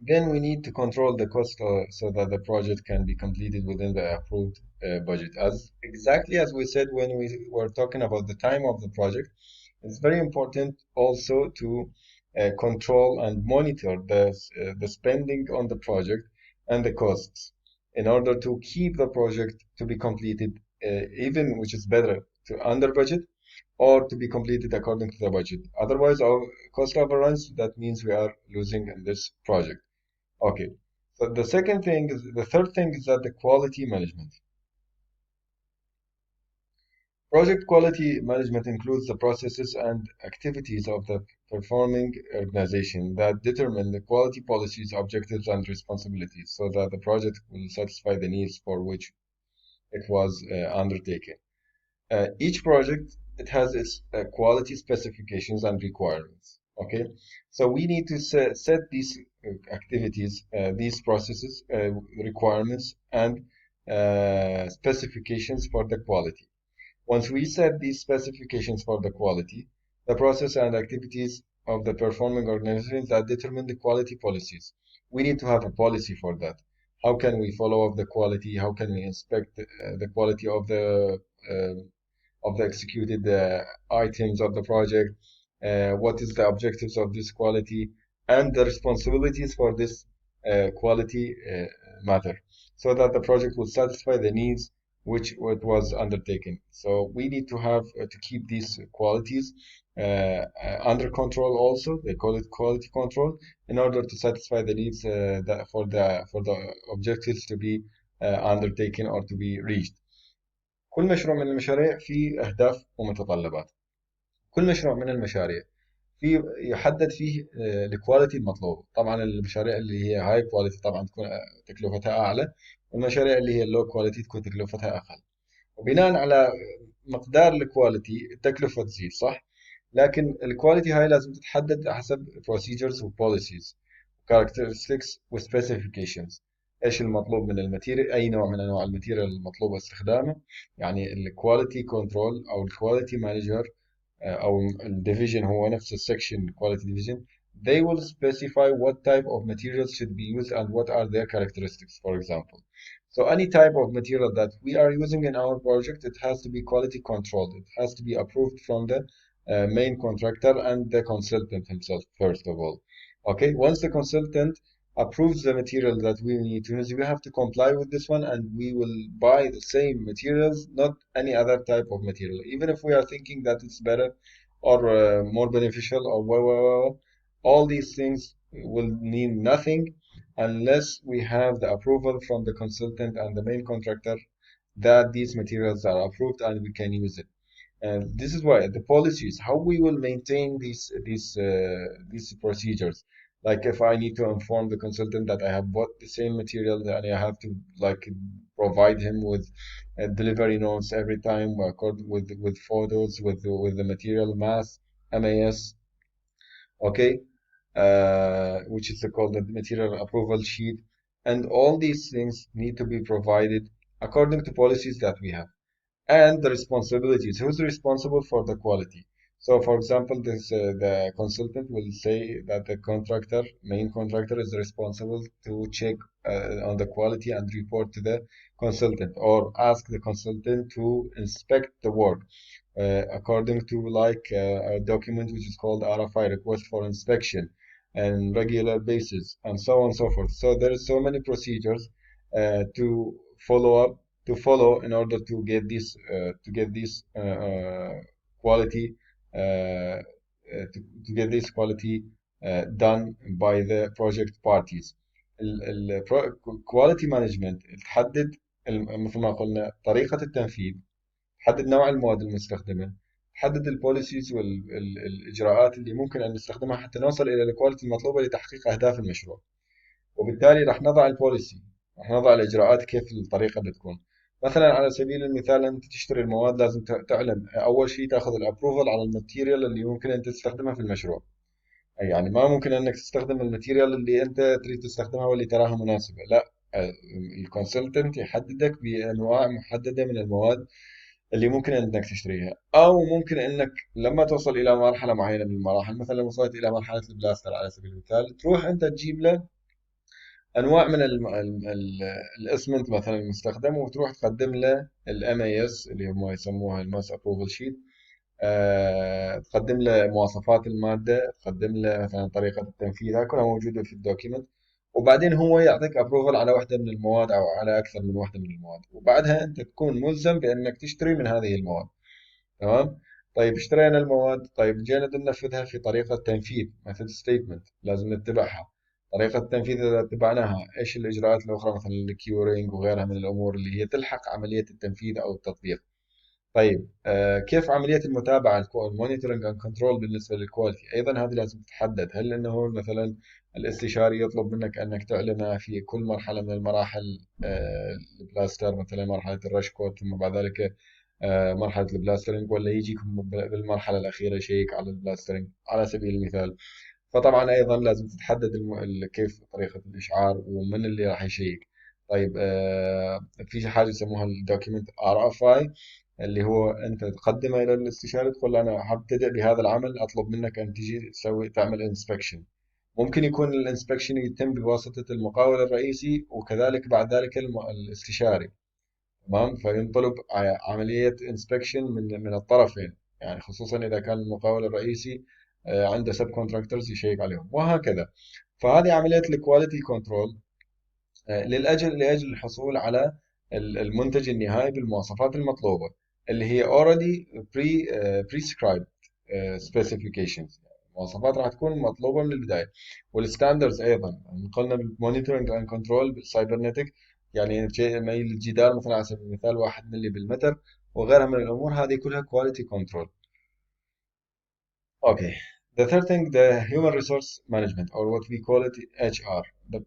Then we need to control the cost so that the project can be completed within the approved budget. As exactly as we said when we were talking about the time of the project, it's very important also to control and monitor the spending on the project and the costs in order to keep the project to be completed, even which is better to under budget or to be completed according to the budget. Otherwise, our cost overruns, that means we are losing in this project. Okay. So the third thing is that the quality management. Project quality management includes the processes and activities of the performing organization that determine the quality policies, objectives, and responsibilities so that the project will satisfy the needs for which it was undertaken. Each project, it has its quality specifications and requirements. Okay, so we need to set these activities, these processes, requirements, and specifications for the quality. Once we set these specifications for the quality, the process and activities of the performing organizations that determine the quality policies. We need to have a policy for that. How can we follow up the quality? How can we inspect the quality of the executed items of the project? What is the objectives of this quality and the responsibilities for this quality matter, so that the project will satisfy the needs which it was undertaken. So we need to have to keep these qualities under control. Also, they call it quality control, in order to satisfy the needs for the objectives to be undertaken or to be reached. كل مشروع من المشاريع فيه أهداف ومتطلبات. كل مشروع من المشاريع في يحدد فيه الكواليتي المطلوب. طبعا المشاريع اللي هي هاي كواليتي طبعا تكون تكلفتها أعلى، والمشاريع اللي هي اللو كواليتي تكون تكلفتها أقل. وبناء على مقدار الكواليتي التكلفة تزيد، صح؟ لكن الكواليتي هاي لازم تتحدد حسب procedures و policies characteristics و specifications. ايش المطلوب من الماتيريال، اي نوع من انواع الماتيريال المطلوب استخدامه. يعني الكواليتي كنترول او الكواليتي مانجر او الديفيجن، هو نفس السكشن quality division. They will specify what type of materials should be used and what are their characteristics, for example. So any type of material that we are using in our project, it has to be quality controlled. It has to be approved from the main contractor and the consultant himself, first of all. Okay, once the consultant approves the material that we need to use, we have to comply with this one, and we will buy the same materials, not any other type of material. Even if we are thinking that it's better or more beneficial or all these things will mean nothing unless we have the approval from the consultant and the main contractor that these materials are approved and we can use it. And this is why the policies, how we will maintain these procedures. Like if I need to inform the consultant that I have bought the same material, and I have to like provide him with delivery notes every time, with photos, with the material mass, MAS, okay, which is called the material approval sheet, and all these things need to be provided according to policies that we have. And the responsibilities, who's responsible for the quality. So for example, the consultant will say that the main contractor is responsible to check on the quality and report to the consultant, or ask the consultant to inspect the work according to like a document which is called RFI, request for inspection, and regular basis, and so on and so forth. So there is so many procedures to follow up follow in order to get this quality to get this quality done by the project parties. quality management تحدد مثل ما قلنا طريقة التنفيذ، تحدد نوع المواد المستخدمة، تحدد البوليسيز والإجراءات اللي ممكن أن نستخدمها حتى نوصل إلى الكواليتي المطلوبة لتحقيق أهداف المشروع. وبالتالي راح نضع البوليسي، راح نضع الإجراءات كيف الطريقة بتكون. مثلا على سبيل المثال أنت تشتري المواد، لازم تعلن أول شيء تاخذ الأبروفل على الماتيريال اللي ممكن أنت تستخدمها في المشروع. يعني ما ممكن أنك تستخدم الماتيريال اللي أنت تريد تستخدمها واللي تراها مناسبة، لا، الكونسلتنت يحددك بأنواع محددة من المواد اللي ممكن انك تشتريها. او ممكن انك لما توصل الى مرحله معينه من المراحل، مثلا وصلت الى مرحله البلاستر على سبيل المثال، تروح انت تجيب له انواع من الاسمنت مثلا المستخدم، وتروح تقدم له الام اي اس اللي هم يسموها الماس ابروفل شيت. تقدم له مواصفات المادة، تقدم له مثلا طريقة التنفيذ، هاي كلها موجودة في الدوكيمنت. وبعدين هو يعطيك ابروفل على واحدة من المواد أو على أكثر من واحدة من المواد، وبعدها أنت تكون ملزم بأنك تشتري من هذه المواد. تمام. طيب اشترينا المواد، طيب جينا بدنا ننفذها في طريقة تنفيذ ميثود ستيتمنت لازم نتبعها. طريقة التنفيذ إذا اتبعناها إيش الإجراءات الأخرى مثلا الكيورينج وغيرها من الأمور اللي هي تلحق عملية التنفيذ أو التطبيق. طيب كيف عملية المتابعة المونيتورنج اند كنترول بالنسبة للكواليتي؟ أيضا هذه لازم تتحدد. هل أنه مثلا الاستشاري يطلب منك أنك تعلن في كل مرحلة من المراحل البلاستر، مثلا مرحلة الرش كوت ثم بعد ذلك مرحلة البلاسترنج، ولا يجيكم بالمرحلة الأخيرة يشيك على البلاسترنج على سبيل المثال؟ فطبعا أيضا لازم تتحدد كيف طريقة الإشعار ومن اللي راح يشيك. طيب في حاجة يسموها الدوكيمنت ار اف اي، اللي هو انت تقدمه الى الاستشاري تقول له انا حابتدئ بهذا العمل، اطلب منك ان تجي تسوي تعمل انسبكشن. ممكن يكون الانسبكشن يتم بواسطة المقاول الرئيسي وكذلك بعد ذلك الاستشاري. تمام. فينطلب عملية انسبكشن من الطرفين، يعني خصوصا إذا كان المقاول الرئيسي عنده سب كونتراكتورز يشيك عليهم وهكذا. فهذه عملية الكواليتي كنترول لأجل الحصول على المنتج النهائي بالمواصفات المطلوبة، اللي هي already prescribed specifications. المواصفات راح تكون مطلوبة من البداية. والستاندرز أيضا قلنا بالمونيتورنج اند كنترول بالسايبرنتك، يعني ميل الجدار مثلا على سبيل المثال 1 ملي بالمتر وغيرها من الأمور، هذه كلها quality control. Okay. The third thing, the human resource management, or what we call it HR. The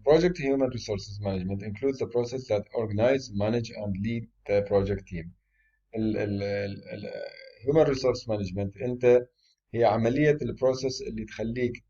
project human resources management includes the process that organize, manage, and lead the project team. ال human resource management انت هي عملية البروسيس اللي تخليك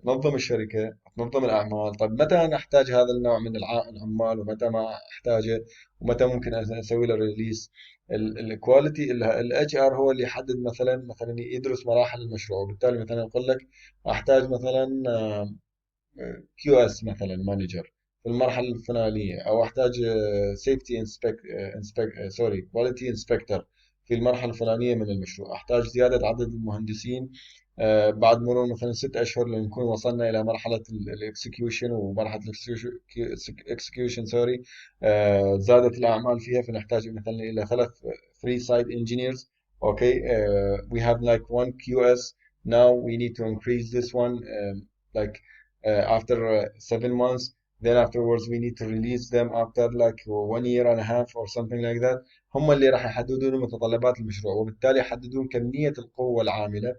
تنظم الشركة، تنظم الأعمال. طيب متى أنا أحتاج هذا النوع من العمال ومتى ما أحتاجه، ومتى ممكن أسوي له ريليس. الكواليتي الاتش ار هو اللي يحدد مثلا يدرس مراحل المشروع، وبالتالي مثلا يقول لك أحتاج مثلا كيو اس مثلا مانجر في المرحله الفلانيه، او احتاج سيفتي سوري كواليتي انسبكتور في المرحله الفلانيه من المشروع. احتاج زياده عدد المهندسين بعد مرور مثلا 6 اشهر لنكون وصلنا الى مرحله الاكسكيوشن، ومرحله الاكسكيوشن سوري زادت الاعمال فيها، فنحتاج مثلا الى 3 site engineers. Okay, we have like one QS. Now we need to increase this one, like after 7 months. Then afterwards we need to release them after like 1 year and a half or something like that. هم اللي راح يحددون متطلبات المشروع، وبالتالي يحددون كمية القوة العاملة.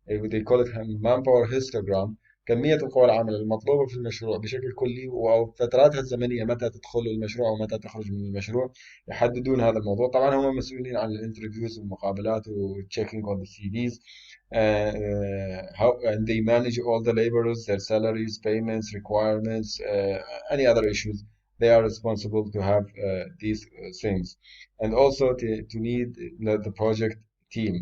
they call it manpower histogram. كمية القوى العاملة المطلوبة في المشروع بشكل كلي، وفتراتها الزمنية متى تدخل المشروع ومتى تخرج من المشروع. يحددون هذا الموضوع. طبعا هم مسؤولين عن الانترفيوز والمقابلات وchecking on the CVs. How and they manage all the laborers, their salaries, payments, requirements, any other issues. They are responsible to have these things, and also to lead the project team.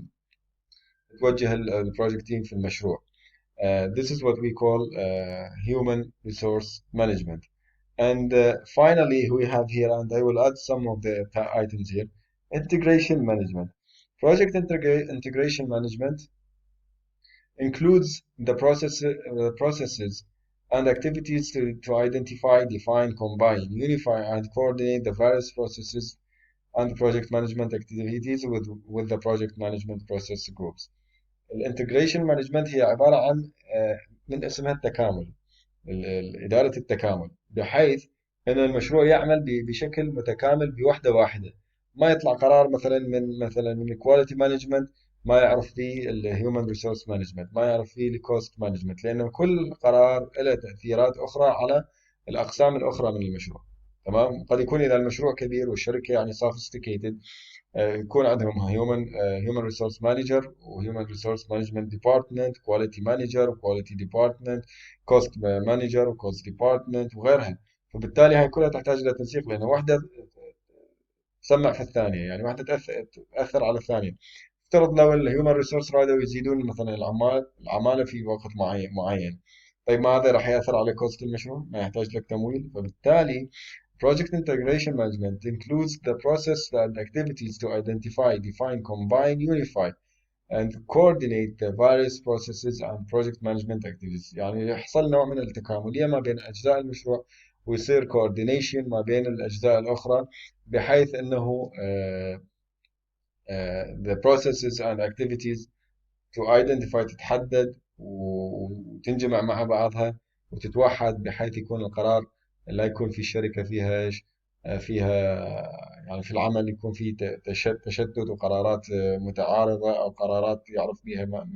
توجه البروجكت تيم في المشروع. This is what we call human resource management. And finally, we have here, and I will add some of the items here, integration management. Project integration management includes the processes and activities to identify, define, combine, unify, and coordinate the various processes and project management activities with the project management process groups. الانتجريشن مانجمنت هي عبارة عن من اسمها التكامل، إدارة التكامل، بحيث أن المشروع يعمل بشكل متكامل بوحدة واحدة. ما يطلع قرار مثلا من الكواليتي مانجمنت ما يعرف فيه الهيومن ريسورس مانجمنت، ما يعرف فيه الكوست مانجمنت، لأنه كل قرار له تأثيرات أخرى على الأقسام الأخرى من المشروع. تمام. قد يكون إذا المشروع كبير والشركة يعني sophisticated يكون عندهم هيومن ريسورس مانجر وهيومن ريسورس مانجمنت ديبارتمنت، كواليتي مانجر وكواليتي ديبارتمنت، كوست مانجر وكوست ديبارتمنت وغيرها. فبالتالي هاي كلها تحتاج الى تنسيق، لان واحده تسمع في الثانيه، يعني واحده تاثر على الثانيه. افترض لو الهيومن ريسورس رادوا يزيدون مثلا العماله في وقت معين، طيب ما هذا راح يأثر على كوست المشروع، ما يحتاج لك تمويل. فبالتالي Project Integration Management includes the process and activities to identify, define, combine, unify, and coordinate the various processes and project management activities. يعني يحصل نوع من التكاملية ما بين أجزاء المشروع، ويصير coordination ما بين الأجزاء الأخرى، بحيث أنه the processes and activities to identify تتحدد وتنجمع مع بعضها وتتوحد، بحيث يكون القرار لا يكون في الشركة فيها ايش، فيها يعني في العمل يكون في تشتت وقرارات متعارضة، أو قرارات يعرف بها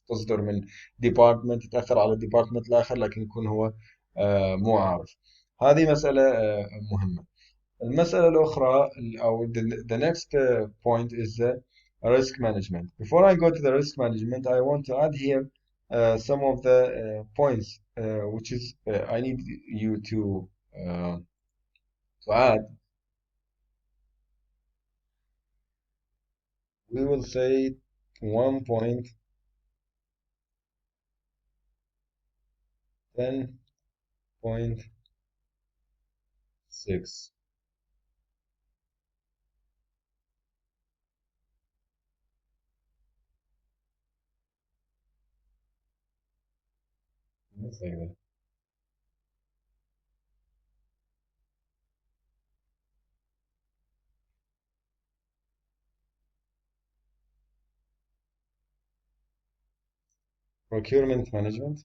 تصدر من ديبارتمنت تأثر على الديبارتمنت الآخر، لكن يكون هو مو عارف. هذه مسألة مهمة. المسألة الأخرى أو the next point is the risk management. Before I go to the risk management, I want to add here some of the points which is I need you to add. We will say 1.10.6. Let's say that. Procurement management.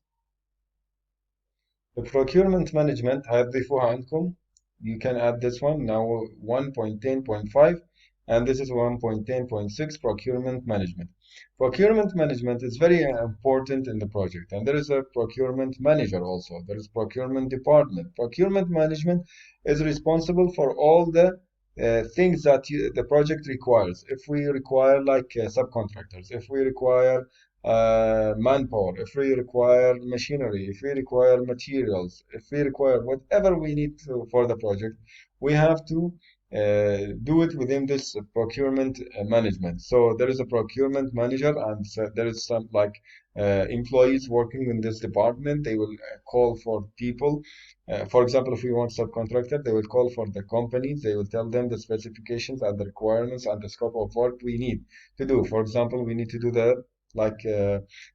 The procurement management هتضيفوها عندكم. You can add this one now 1.10.5, and this is 1.10.6 procurement management. Procurement management is very important in the project, and there is a procurement manager also. There is procurement department. Procurement management is responsible for all the things that the project requires. If we require like subcontractors, if we require manpower, if we require machinery, if we require materials, if we require whatever we need for the project, we have to do it within this procurement management. So there is a procurement manager, and so there is some like employees working in this department. They will call for people. For example, if we want subcontractor, they will call for the companies. They will tell them the specifications and the requirements and the scope of work we need to do. For example, we need to do the like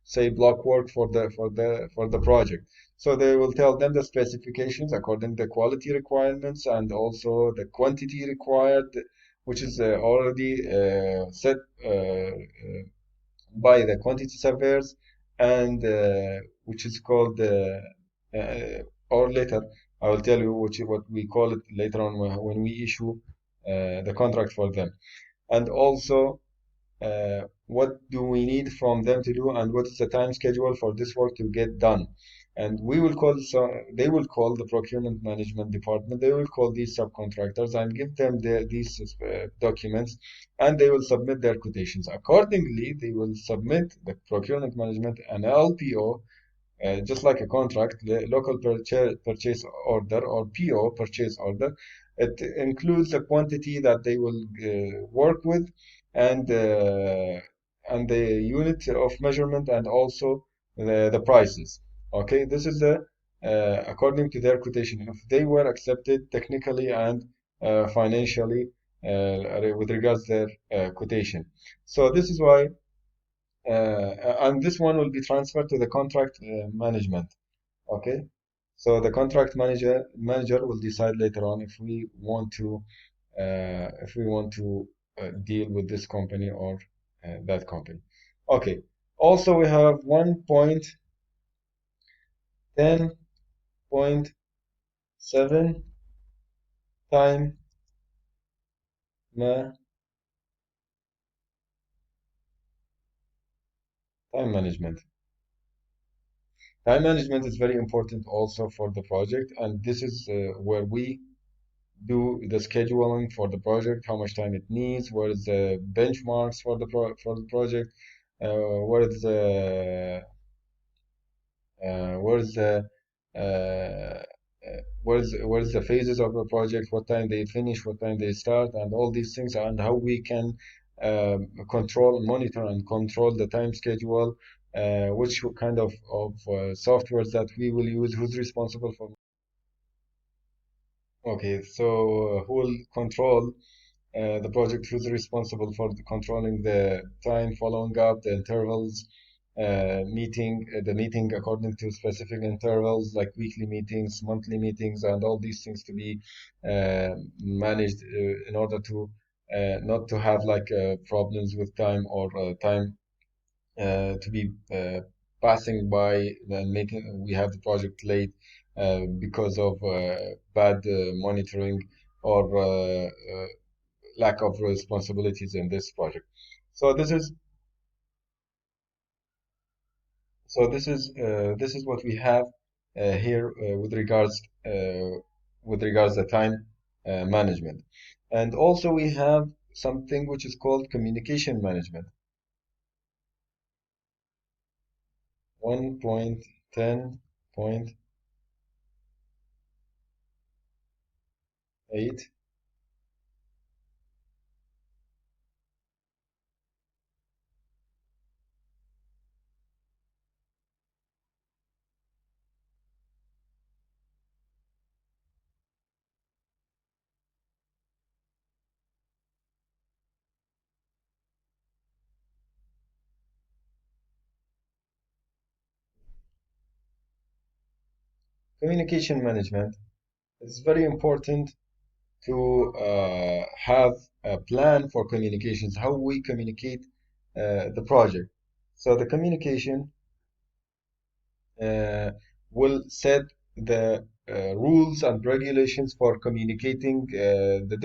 say block work for the project. So they will tell them the specifications according to the quality requirements and also the quantity required, which is already set by the quantity surveyors, and which is called or later I will tell you what we call it later on when we issue the contract for them. And also what do we need from them to do, and what is the time schedule for this work to get done. And we will call, so they will call the procurement management department, they will call these subcontractors and give them these documents, and they will submit their quotations. Accordingly, they will submit the procurement management an LPO, just like a contract, local purchase order, or PO, purchase order. It includes the quantity that they will work with, and the unit of measurement, and also the prices. Okay, this is the according to their quotation, if they were accepted technically and financially with regards to their quotation. So this is why and this one will be transferred to the contract management. Okay, so the contract manager will decide later on if we want to deal with this company or that company. Okay, also we have 1.10.7 time ma time management. Time management is very important also for the project, and this is where we do the scheduling for the project, how much time it needs, what is the benchmarks for the project, what is the where's the uh, where's the phases of the project, what time they finish, what time they start, and all these things, and how we can control, monitor, and control the time schedule which kind of softwares that we will use, who's responsible for. Okay, so who will control the project, who's responsible for controlling the time, following up, the intervals, the meeting according to specific intervals, like weekly meetings, monthly meetings, and all these things to be managed in order to not to have like problems with time or time to be passing by and making we have the project late because of bad monitoring or lack of responsibilities in this project. So this is what we have here with regards to time management, and also we have something which is called communication management. 1.10.8. Communication management. It's very important to have a plan for communications, how we communicate the project. So the communication uh, will set the rules and regulations for communicating the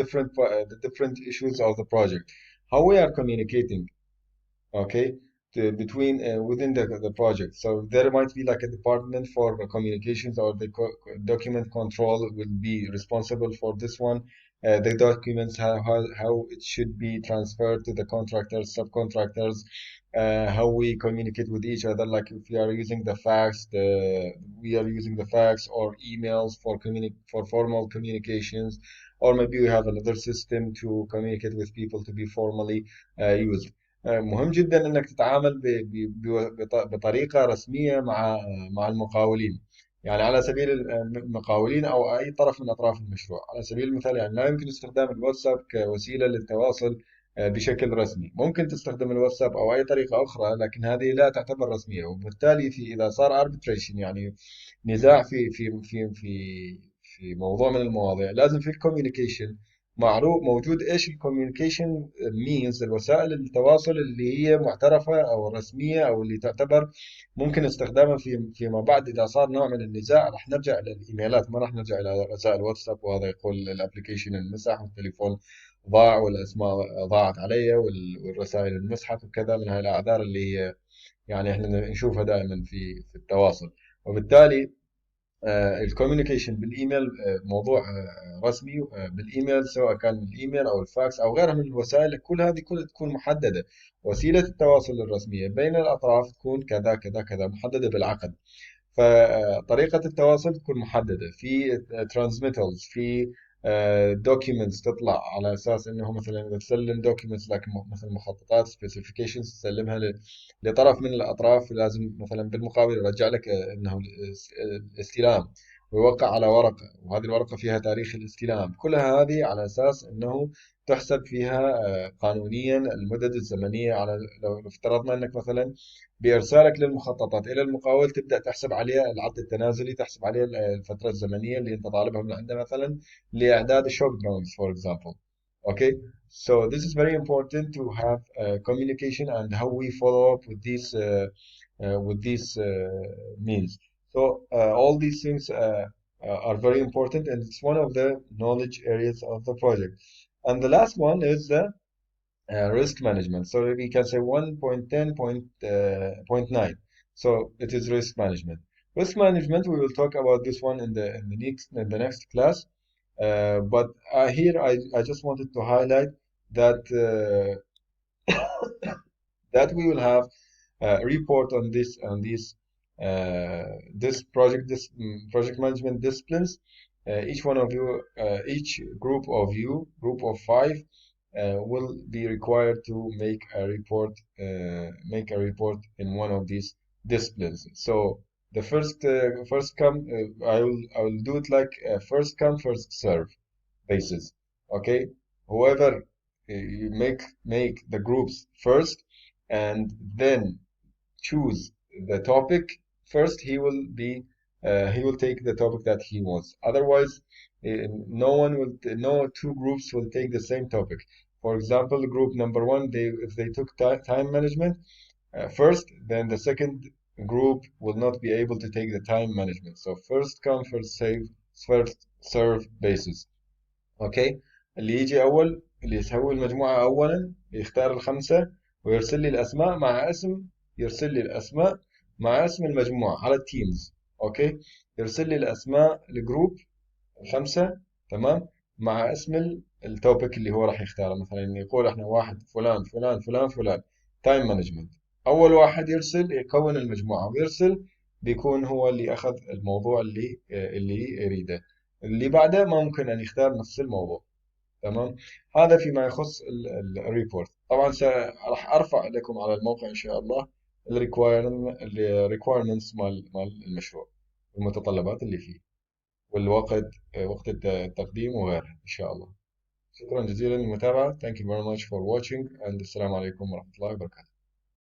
different issues of the project. How we are communicating, okay, between within the project. So there might be like a department for the communications, or the document control will be responsible for this one. The documents, how it should be transferred to the contractors, subcontractors, how we communicate with each other, like if we are using the fax, we are using the fax or emails for for formal communications, or maybe we have another system to communicate with people to be formally used. مهم جدا انك تتعامل بطريقه رسميه مع المقاولين، يعني على سبيل المقاولين او اي طرف من اطراف المشروع. على سبيل المثال يعني لا يمكن استخدام الواتساب كوسيله للتواصل بشكل رسمي. ممكن تستخدم الواتساب او اي طريقه اخرى، لكن هذه لا تعتبر رسميه، وبالتالي اذا صار arbitration، يعني نزاع في موضوع من المواضيع، لازم في الكوميونيكيشن معروف موجود ايش الكوميونيكيشن مينز، الوسائل التواصل اللي هي معترفه او رسميه او اللي تعتبر ممكن استخدامها فيما بعد اذا صار نوع من النزاع. راح نرجع الى الايميلات، ما راح نرجع الى رسائل واتساب، وهذا يقول الابلكيشن انمسح والتليفون ضاع والاسماء ضاعت علي والرسائل انمسحت وكذا، من هاي الاعذار اللي هي يعني احنا نشوفها دائما في التواصل. وبالتالي الكوميونيكيشن بالايميل موضوع رسمي بالايميل، سواء كان الايميل او الفاكس او غيرها من الوسائل، كل هذه كلها تكون محدده. وسيله التواصل الرسميه بين الاطراف تكون كذا كذا كذا، محدده بالعقد. فطريقة التواصل تكون محددة في ترانسميترز، في دوكيومنتس تطلع على اساس انه مثلا اذا تسلم دوكيومنتس لك مثلا مخططات سبيسيفيكيشنز تسلمها لطرف من الاطراف، لازم مثلا بالمقابل يرجع لك انه الاستلام، ويوقع على ورقة، وهذه الورقة فيها تاريخ الاستلام. كلها هذه على اساس انه تحسب فيها قانونيا المدد الزمنية. على لو افترضنا انك مثلا بإرسالك للمخططات إلى المقاول تبدأ تحسب عليها العد التنازلي، تحسب عليها الفترة الزمنية اللي أنت طالبها من عنده مثلا لإعداد الشوك drawings for example. Okay, so this is very important to have communication and how we follow up with these means. So all these things are very important, and it's one of the knowledge areas of the project. And the last one is the risk management. So we can say 1.10.9. So it is risk management. Risk management, we will talk about this one in the next class. But here I just wanted to highlight that that we will have a report on this project management disciplines. Each one of you, each group of you, group of five, will be required to make a report in one of these disciplines. So the first come, I will do it like first come first serve basis. Okay, whoever you make the groups first, and then choose the topic first, he will take the topic that he wants. Otherwise, no two groups will take the same topic. For example, group number one, if they took time management first, then the second group will not be able to take the time management. So first come, first serve basis. اوكي. اللي يجي اول، اللي يسوي المجموعة اولا، يختار الخمسة ويرسل لي الاسماء مع اسم، يرسل لي الاسماء مع اسم المجموعة على التيمز. اوكي، يرسل لي الاسماء الجروب الخمسة، تمام، مع اسم التوبيك اللي هو راح يختاره. مثلا يقول احنا واحد فلان فلان فلان فلان تايم مانجمنت، اول واحد يرسل يكون المجموعة ويرسل، بيكون هو اللي اخذ الموضوع اللي يريده. اللي بعده ما ممكن ان يختار نفس الموضوع. تمام. هذا فيما يخص الريبورت. طبعا راح ارفع لكم على الموقع ان شاء الله الريكوايرمنتس مال المشروع، المتطلبات اللي فيه، والوقت، وقت التقديم وغيرها ان شاء الله. شكرا جزيلا للمتابعة. Thank you very much for watching and السلام عليكم ورحمة الله وبركاته.